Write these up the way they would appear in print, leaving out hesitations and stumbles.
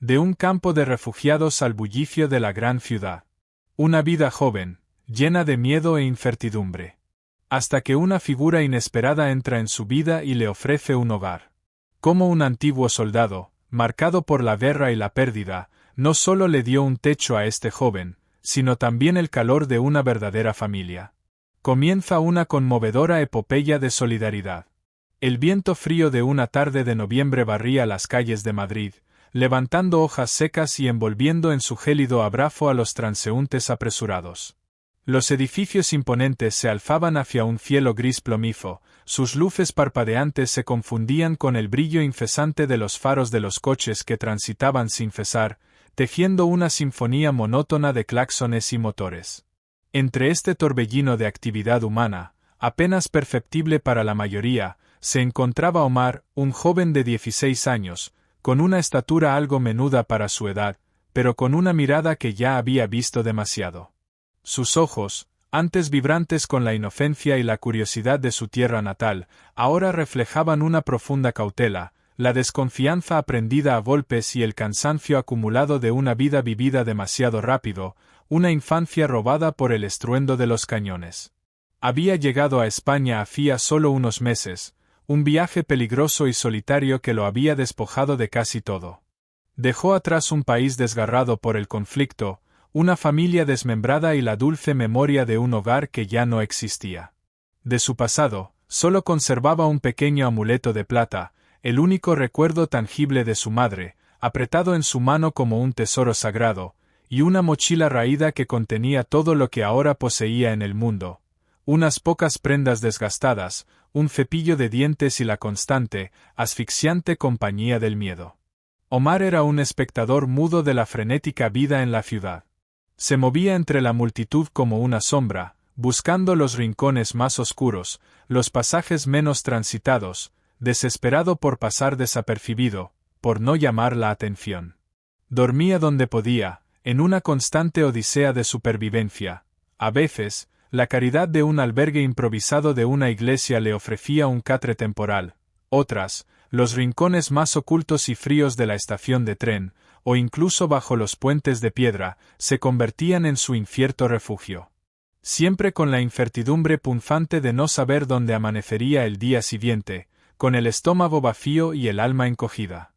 De un campo de refugiados al bullicio de la gran ciudad. Una vida joven, llena de miedo e incertidumbre. Hasta que una figura inesperada entra en su vida y le ofrece un hogar. Como un antiguo soldado, marcado por la guerra y la pérdida, no solo le dio un techo a este joven, sino también el calor de una verdadera familia. Comienza una conmovedora epopeya de solidaridad. El viento frío de una tarde de noviembre barría las calles de Madrid, levantando hojas secas y envolviendo en su gélido abrazo a los transeúntes apresurados. Los edificios imponentes se alzaban hacia un cielo gris plomizo, sus luces parpadeantes se confundían con el brillo incesante de los faros de los coches que transitaban sin cesar, tejiendo una sinfonía monótona de claxones y motores. Entre este torbellino de actividad humana, apenas perceptible para la mayoría, se encontraba Omar, un joven de 16 años, con una estatura algo menuda para su edad, pero con una mirada que ya había visto demasiado. Sus ojos, antes vibrantes con la inocencia y la curiosidad de su tierra natal, ahora reflejaban una profunda cautela, la desconfianza aprendida a golpes y el cansancio acumulado de una vida vivida demasiado rápido, una infancia robada por el estruendo de los cañones. Había llegado a España hacía solo unos meses, un viaje peligroso y solitario que lo había despojado de casi todo. Dejó atrás un país desgarrado por el conflicto, una familia desmembrada y la dulce memoria de un hogar que ya no existía. De su pasado, solo conservaba un pequeño amuleto de plata, el único recuerdo tangible de su madre, apretado en su mano como un tesoro sagrado, y una mochila raída que contenía todo lo que ahora poseía en el mundo. Unas pocas prendas desgastadas, un cepillo de dientes y la constante, asfixiante compañía del miedo. Omar era un espectador mudo de la frenética vida en la ciudad. Se movía entre la multitud como una sombra, buscando los rincones más oscuros, los pasajes menos transitados, desesperado por pasar desapercibido, por no llamar la atención. Dormía donde podía, en una constante odisea de supervivencia. A veces, la caridad de un albergue improvisado de una iglesia le ofrecía un catre temporal, otras, los rincones más ocultos y fríos de la estación de tren, o incluso bajo los puentes de piedra, se convertían en su incierto refugio. Siempre con la incertidumbre punzante de no saber dónde amanecería el día siguiente, con el estómago vacío y el alma encogida.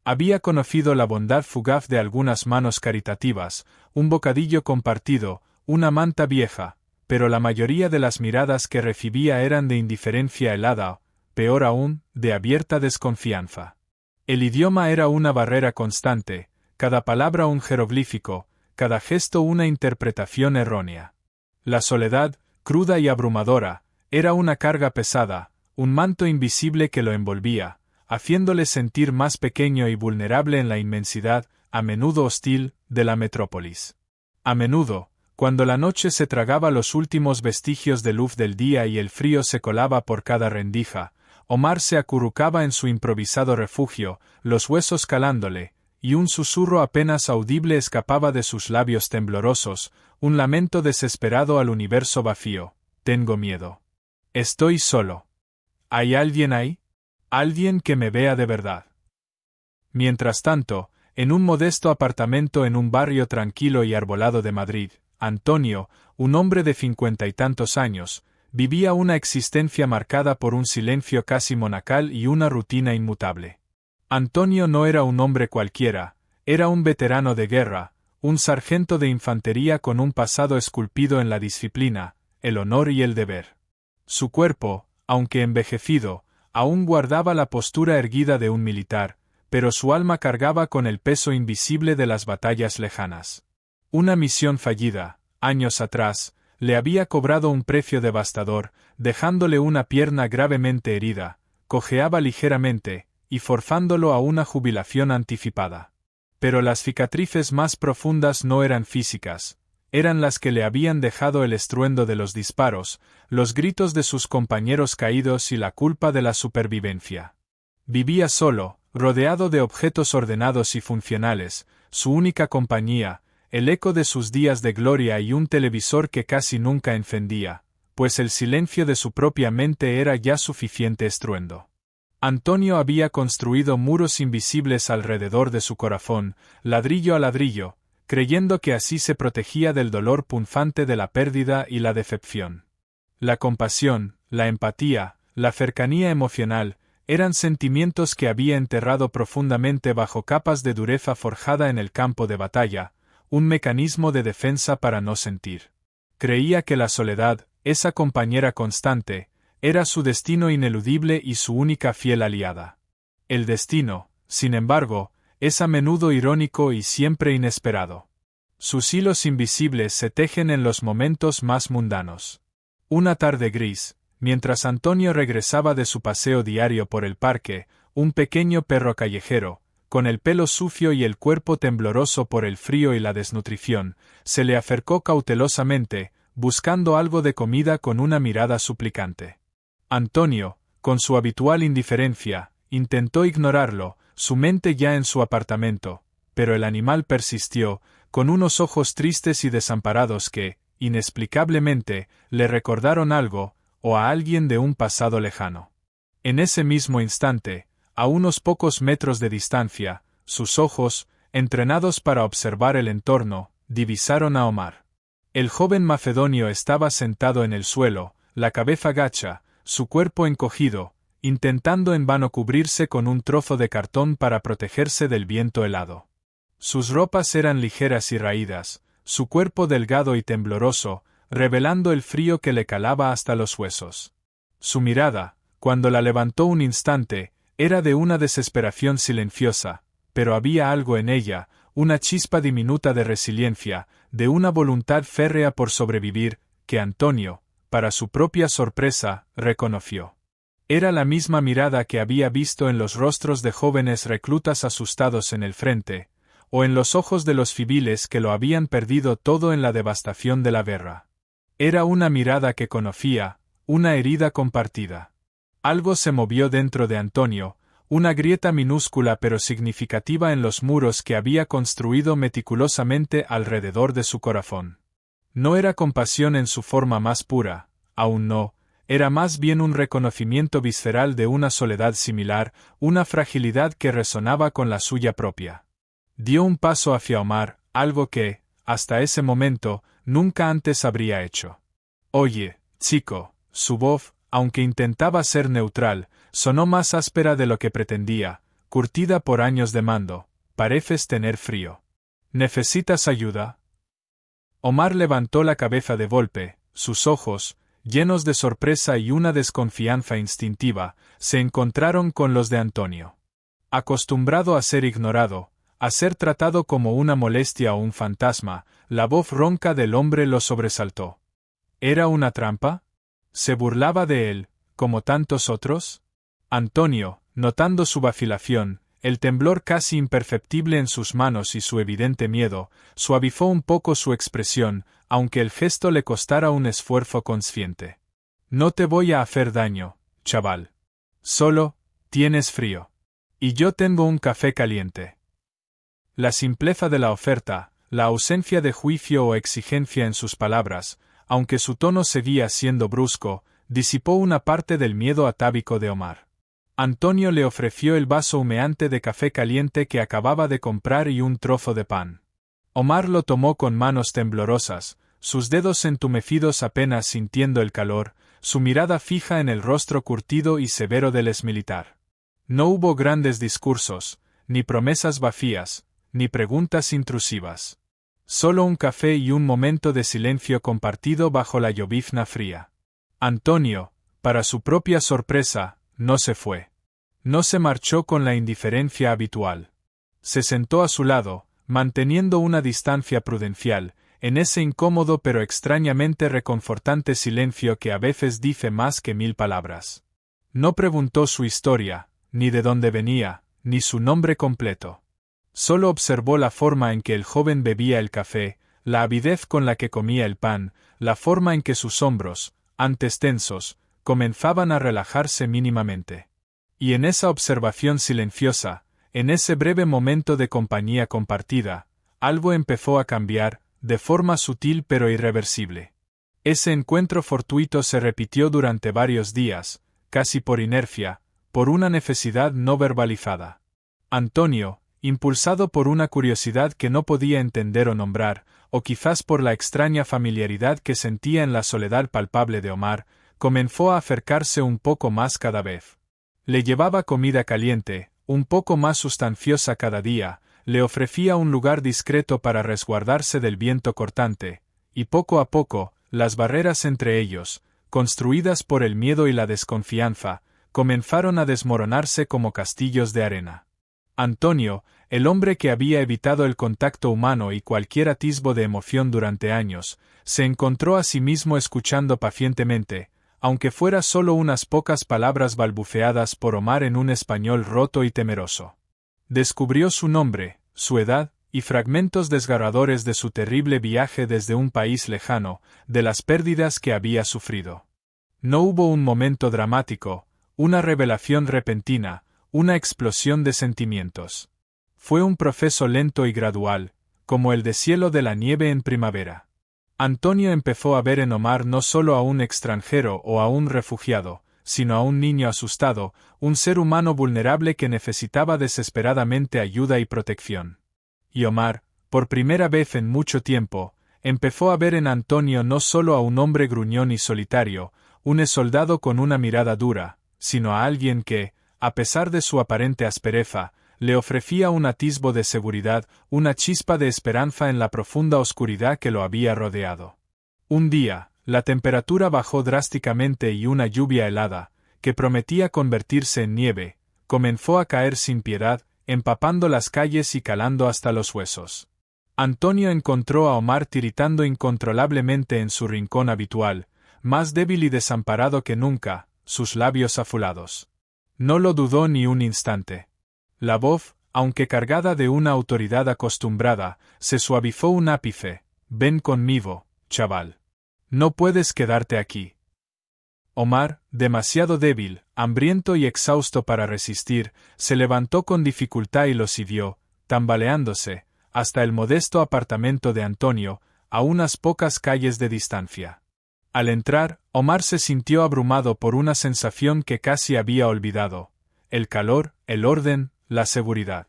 Había conocido la bondad fugaz de algunas manos caritativas, un bocadillo compartido, una manta vieja, pero la mayoría de las miradas que recibía eran de indiferencia helada, peor aún, de abierta desconfianza. El idioma era una barrera constante, cada palabra un jeroglífico, cada gesto una interpretación errónea. La soledad, cruda y abrumadora, era una carga pesada, un manto invisible que lo envolvía, haciéndole sentir más pequeño y vulnerable en la inmensidad, a menudo hostil, de la metrópolis. A menudo, cuando la noche se tragaba los últimos vestigios de luz del día y el frío se colaba por cada rendija, Omar se acurrucaba en su improvisado refugio, los huesos calándole, y un susurro apenas audible escapaba de sus labios temblorosos, un lamento desesperado al universo vacío. Tengo miedo. Estoy solo. ¿Hay alguien ahí? Alguien que me vea de verdad. Mientras tanto, en un modesto apartamento en un barrio tranquilo y arbolado de Madrid, Antonio, un hombre de 50 y tantos años, vivía una existencia marcada por un silencio casi monacal y una rutina inmutable. Antonio no era un hombre cualquiera, era un veterano de guerra, un sargento de infantería con un pasado esculpido en la disciplina, el honor y el deber. Su cuerpo, aunque envejecido, aún guardaba la postura erguida de un militar, pero su alma cargaba con el peso invisible de las batallas lejanas. Una misión fallida, años atrás, le había cobrado un precio devastador, dejándole una pierna gravemente herida, cojeaba ligeramente, y forzándolo a una jubilación anticipada. Pero las cicatrices más profundas no eran físicas, eran las que le habían dejado el estruendo de los disparos, los gritos de sus compañeros caídos y la culpa de la supervivencia. Vivía solo, rodeado de objetos ordenados y funcionales, su única compañía, el eco de sus días de gloria y un televisor que casi nunca encendía, pues el silencio de su propia mente era ya suficiente estruendo. Antonio había construido muros invisibles alrededor de su corazón, ladrillo a ladrillo, creyendo que así se protegía del dolor punzante de la pérdida y la decepción. La compasión, la empatía, la cercanía emocional, eran sentimientos que había enterrado profundamente bajo capas de dureza forjada en el campo de batalla, un mecanismo de defensa para no sentir. Creía que la soledad, esa compañera constante, era su destino ineludible y su única fiel aliada. El destino, sin embargo, es a menudo irónico y siempre inesperado. Sus hilos invisibles se tejen en los momentos más mundanos. Una tarde gris, mientras Antonio regresaba de su paseo diario por el parque, un pequeño perro callejero, con el pelo sucio y el cuerpo tembloroso por el frío y la desnutrición, se le acercó cautelosamente, buscando algo de comida con una mirada suplicante. Antonio, con su habitual indiferencia, intentó ignorarlo, su mente ya en su apartamento, pero el animal persistió, con unos ojos tristes y desamparados que, inexplicablemente, le recordaron algo, o a alguien de un pasado lejano. En ese mismo instante, a unos pocos metros de distancia, sus ojos, entrenados para observar el entorno, divisaron a Omar. El joven macedonio estaba sentado en el suelo, la cabeza gacha, su cuerpo encogido, intentando en vano cubrirse con un trozo de cartón para protegerse del viento helado. Sus ropas eran ligeras y raídas, su cuerpo delgado y tembloroso, revelando el frío que le calaba hasta los huesos. Su mirada, cuando la levantó un instante, era de una desesperación silenciosa, pero había algo en ella, una chispa diminuta de resiliencia, de una voluntad férrea por sobrevivir, que Antonio, para su propia sorpresa, reconoció. Era la misma mirada que había visto en los rostros de jóvenes reclutas asustados en el frente, o en los ojos de los civiles que lo habían perdido todo en la devastación de la guerra. Era una mirada que conocía, una herida compartida. Algo se movió dentro de Antonio, una grieta minúscula pero significativa en los muros que había construido meticulosamente alrededor de su corazón. No era compasión en su forma más pura, aún no, era más bien un reconocimiento visceral de una soledad similar, una fragilidad que resonaba con la suya propia. Dio un paso hacia Omar, algo que, hasta ese momento, nunca antes habría hecho. «Oye, chico», su voz, aunque intentaba ser neutral, sonó más áspera de lo que pretendía, curtida por años de mando. «Pareces tener frío. ¿Necesitas ayuda?» Omar levantó la cabeza de golpe, sus ojos, llenos de sorpresa y una desconfianza instintiva, se encontraron con los de Antonio. Acostumbrado a ser ignorado, a ser tratado como una molestia o un fantasma, la voz ronca del hombre lo sobresaltó. ¿Era una trampa? ¿Se burlaba de él, como tantos otros? Antonio, notando su vacilación, el temblor casi imperceptible en sus manos y su evidente miedo, suavizó un poco su expresión, aunque el gesto le costara un esfuerzo consciente. «No te voy a hacer daño, chaval. Solo, tienes frío. Y yo tengo un café caliente». La simpleza de la oferta, la ausencia de juicio o exigencia en sus palabras, aunque su tono seguía siendo brusco, disipó una parte del miedo atávico de Omar. Antonio le ofreció el vaso humeante de café caliente que acababa de comprar y un trozo de pan. Omar lo tomó con manos temblorosas, sus dedos entumecidos apenas sintiendo el calor, su mirada fija en el rostro curtido y severo del exmilitar. No hubo grandes discursos, ni promesas vacías, ni preguntas intrusivas. Solo un café y un momento de silencio compartido bajo la llovizna fría. Antonio, para su propia sorpresa, no se fue. No se marchó con la indiferencia habitual. Se sentó a su lado, manteniendo una distancia prudencial, en ese incómodo pero extrañamente reconfortante silencio que a veces dice más que 1000 palabras. No preguntó su historia, ni de dónde venía, ni su nombre completo. Solo observó la forma en que el joven bebía el café, la avidez con la que comía el pan, la forma en que sus hombros, antes tensos, comenzaban a relajarse mínimamente. Y en esa observación silenciosa, en ese breve momento de compañía compartida, algo empezó a cambiar, de forma sutil pero irreversible. Ese encuentro fortuito se repitió durante varios días, casi por inercia, por una necesidad no verbalizada. Antonio, impulsado por una curiosidad que no podía entender o nombrar, o quizás por la extraña familiaridad que sentía en la soledad palpable de Omar, comenzó a acercarse un poco más cada vez. Le llevaba comida caliente, un poco más sustanciosa cada día, le ofrecía un lugar discreto para resguardarse del viento cortante, y poco a poco, las barreras entre ellos, construidas por el miedo y la desconfianza, comenzaron a desmoronarse como castillos de arena. Antonio, el hombre que había evitado el contacto humano y cualquier atisbo de emoción durante años, se encontró a sí mismo escuchando pacientemente, aunque fuera solo unas pocas palabras balbuceadas por Omar en un español roto y temeroso. Descubrió su nombre, su edad, y fragmentos desgarradores de su terrible viaje desde un país lejano, de las pérdidas que había sufrido. No hubo un momento dramático, una revelación repentina, una explosión de sentimientos. Fue un proceso lento y gradual, como el deshielo de la nieve en primavera. Antonio empezó a ver en Omar no solo a un extranjero o a un refugiado, sino a un niño asustado, un ser humano vulnerable que necesitaba desesperadamente ayuda y protección. Y Omar, por primera vez en mucho tiempo, empezó a ver en Antonio no solo a un hombre gruñón y solitario, un soldado con una mirada dura, sino a alguien que, a pesar de su aparente aspereza, le ofrecía un atisbo de seguridad, una chispa de esperanza en la profunda oscuridad que lo había rodeado. Un día, la temperatura bajó drásticamente y una lluvia helada, que prometía convertirse en nieve, comenzó a caer sin piedad, empapando las calles y calando hasta los huesos. Antonio encontró a Omar tiritando incontrolablemente en su rincón habitual, más débil y desamparado que nunca, sus labios azulados. No lo dudó ni un instante. La voz, aunque cargada de una autoridad acostumbrada, se suavizó un ápice. «Ven conmigo, chaval. No puedes quedarte aquí». Omar, demasiado débil, hambriento y exhausto para resistir, se levantó con dificultad y lo siguió, tambaleándose, hasta el modesto apartamento de Antonio, a unas pocas calles de distancia. Al entrar, Omar se sintió abrumado por una sensación que casi había olvidado: el calor, el orden, la seguridad.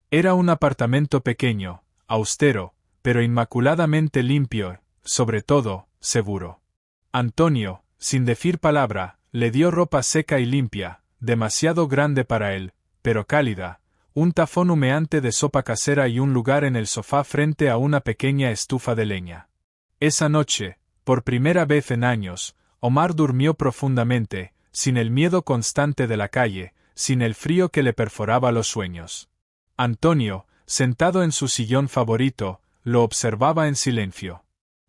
Era un apartamento pequeño, austero, pero inmaculadamente limpio, sobre todo, seguro. Antonio, sin decir palabra, le dio ropa seca y limpia, demasiado grande para él, pero cálida, un tazón humeante de sopa casera y un lugar en el sofá frente a una pequeña estufa de leña. Esa noche, por primera vez en años, Omar durmió profundamente, sin el miedo constante de la calle, sin el frío que le perforaba los sueños. Antonio, sentado en su sillón favorito, lo observaba en silencio.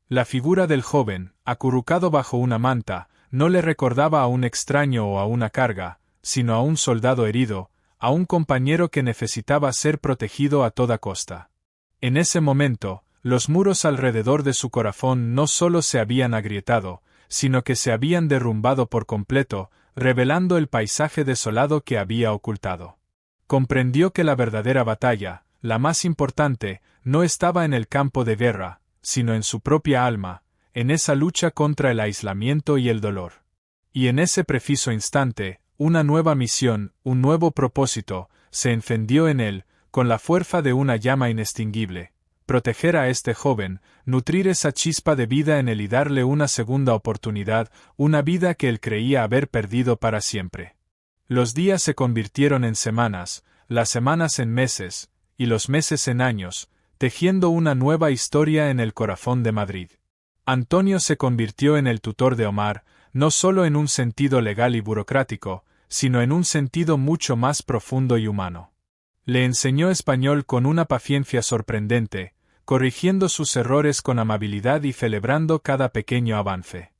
La figura del joven, acurrucado bajo una manta, no le recordaba a un extraño o a una carga, sino a un soldado herido, a un compañero que necesitaba ser protegido a toda costa. En ese momento, los muros alrededor de su corazón no solo se habían agrietado, sino que se habían derrumbado por completo, revelando el paisaje desolado que había ocultado. Comprendió que la verdadera batalla, la más importante, no estaba en el campo de guerra, sino en su propia alma, en esa lucha contra el aislamiento y el dolor. Y en ese preciso instante, una nueva misión, un nuevo propósito, se encendió en él, con la fuerza de una llama inextinguible: proteger a este joven, nutrir esa chispa de vida en él y darle una segunda oportunidad, una vida que él creía haber perdido para siempre. Los días se convirtieron en semanas, las semanas en meses, y los meses en años, tejiendo una nueva historia en el corazón de Madrid. Antonio se convirtió en el tutor de Omar, no solo en un sentido legal y burocrático, sino en un sentido mucho más profundo y humano. Le enseñó español con una paciencia sorprendente, corrigiendo sus errores con amabilidad y celebrando cada pequeño avance.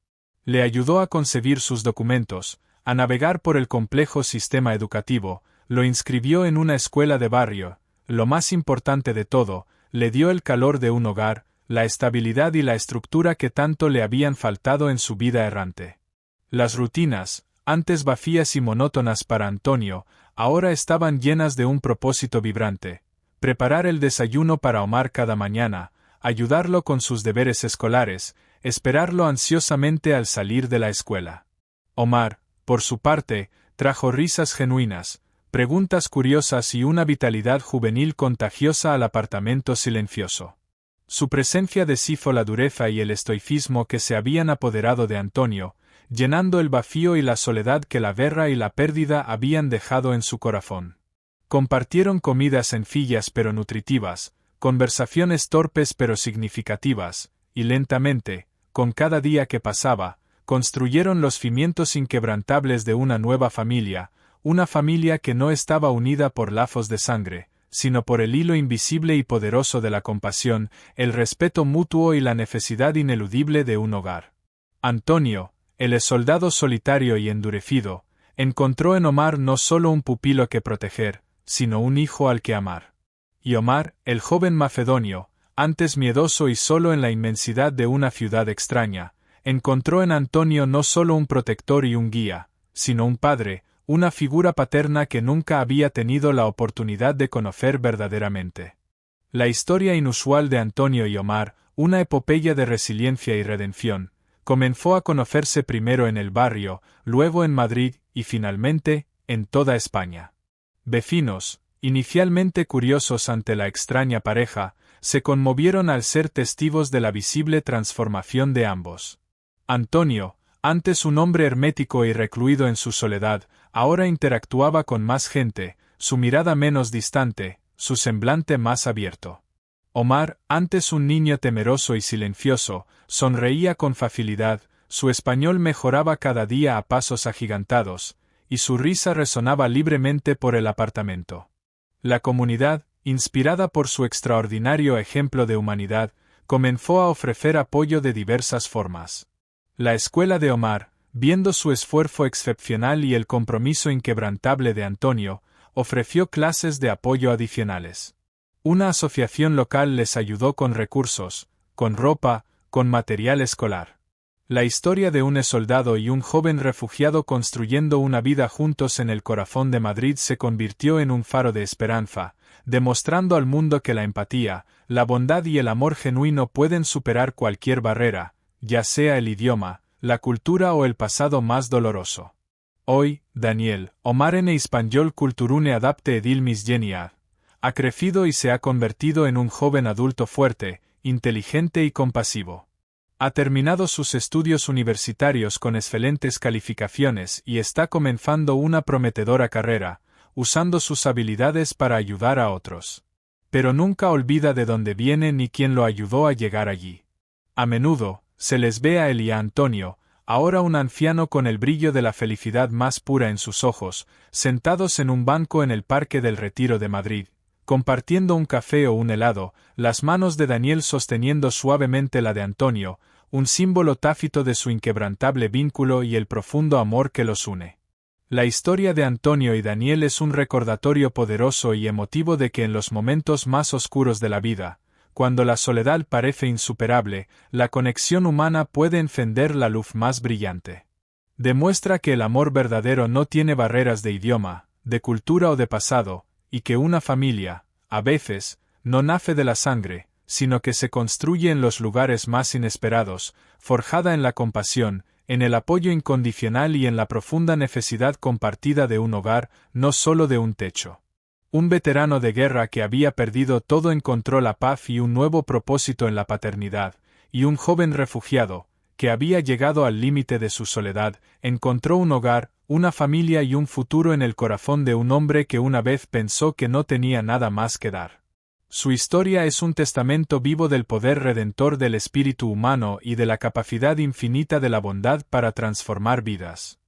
Le ayudó a concebir sus documentos, a navegar por el complejo sistema educativo, lo inscribió en una escuela de barrio, lo más importante de todo, le dio el calor de un hogar, la estabilidad y la estructura que tanto le habían faltado en su vida errante. Las rutinas, antes vacías y monótonas para Antonio, ahora estaban llenas de un propósito vibrante: preparar el desayuno para Omar cada mañana, ayudarlo con sus deberes escolares, esperarlo ansiosamente al salir de la escuela. Omar, por su parte, trajo risas genuinas, preguntas curiosas y una vitalidad juvenil contagiosa al apartamento silencioso. Su presencia deshizo la dureza y el estoicismo que se habían apoderado de Antonio, llenando el vacío y la soledad que la guerra y la pérdida habían dejado en su corazón. Compartieron comidas sencillas pero nutritivas, conversaciones torpes pero significativas, y lentamente, con cada día que pasaba, construyeron los cimientos inquebrantables de una nueva familia, una familia que no estaba unida por lazos de sangre, sino por el hilo invisible y poderoso de la compasión, el respeto mutuo y la necesidad ineludible de un hogar. Antonio, el exsoldado solitario y endurecido, encontró en Omar no solo un pupilo que proteger, sino un hijo al que amar. Y Omar, el joven macedonio, antes miedoso y solo en la inmensidad de una ciudad extraña, encontró en Antonio no solo un protector y un guía, sino un padre, una figura paterna que nunca había tenido la oportunidad de conocer verdaderamente. La historia inusual de Antonio y Omar, una epopeya de resiliencia y redención, comenzó a conocerse primero en el barrio, luego en Madrid y finalmente, en toda España. Vecinos, inicialmente curiosos ante la extraña pareja, se conmovieron al ser testigos de la visible transformación de ambos. Antonio, antes un hombre hermético y recluido en su soledad, ahora interactuaba con más gente, su mirada menos distante, su semblante más abierto. Omar, antes un niño temeroso y silencioso, sonreía con facilidad, su español mejoraba cada día a pasos agigantados, y su risa resonaba libremente por el apartamento. La comunidad, inspirada por su extraordinario ejemplo de humanidad, comenzó a ofrecer apoyo de diversas formas. La escuela de Omar, viendo su esfuerzo excepcional y el compromiso inquebrantable de Antonio, ofreció clases de apoyo adicionales. Una asociación local les ayudó con recursos, con ropa, con material escolar. La historia de un exsoldado y un joven refugiado construyendo una vida juntos en el corazón de Madrid se convirtió en un faro de esperanza, demostrando al mundo que la empatía, la bondad y el amor genuino pueden superar cualquier barrera, ya sea el idioma, la cultura o el pasado más doloroso. Hoy, Daniel, Omar en español culturune adapte edil misgeniad, ha crecido y se ha convertido en un joven adulto fuerte, inteligente y compasivo. Ha terminado sus estudios universitarios con excelentes calificaciones y está comenzando una prometedora carrera, usando sus habilidades para ayudar a otros. Pero nunca olvida de dónde viene ni quién lo ayudó a llegar allí. A menudo, se les ve a él y a Antonio, ahora un anciano con el brillo de la felicidad más pura en sus ojos, sentados en un banco en el Parque del Retiro de Madrid, compartiendo un café o un helado, las manos de Daniel sosteniendo suavemente la de Antonio, un símbolo tácito de su inquebrantable vínculo y el profundo amor que los une. La historia de Antonio y Daniel es un recordatorio poderoso y emotivo de que en los momentos más oscuros de la vida, cuando la soledad parece insuperable, la conexión humana puede encender la luz más brillante. Demuestra que el amor verdadero no tiene barreras de idioma, de cultura o de pasado, y que una familia, a veces, no nace de la sangre, sino que se construye en los lugares más inesperados, forjada en la compasión, en el apoyo incondicional y en la profunda necesidad compartida de un hogar, no solo de un techo. Un veterano de guerra que había perdido todo encontró la paz y un nuevo propósito en la paternidad, y un joven refugiado, que había llegado al límite de su soledad, encontró un hogar, una familia y un futuro en el corazón de un hombre que una vez pensó que no tenía nada más que dar. Su historia es un testamento vivo del poder redentor del espíritu humano y de la capacidad infinita de la bondad para transformar vidas.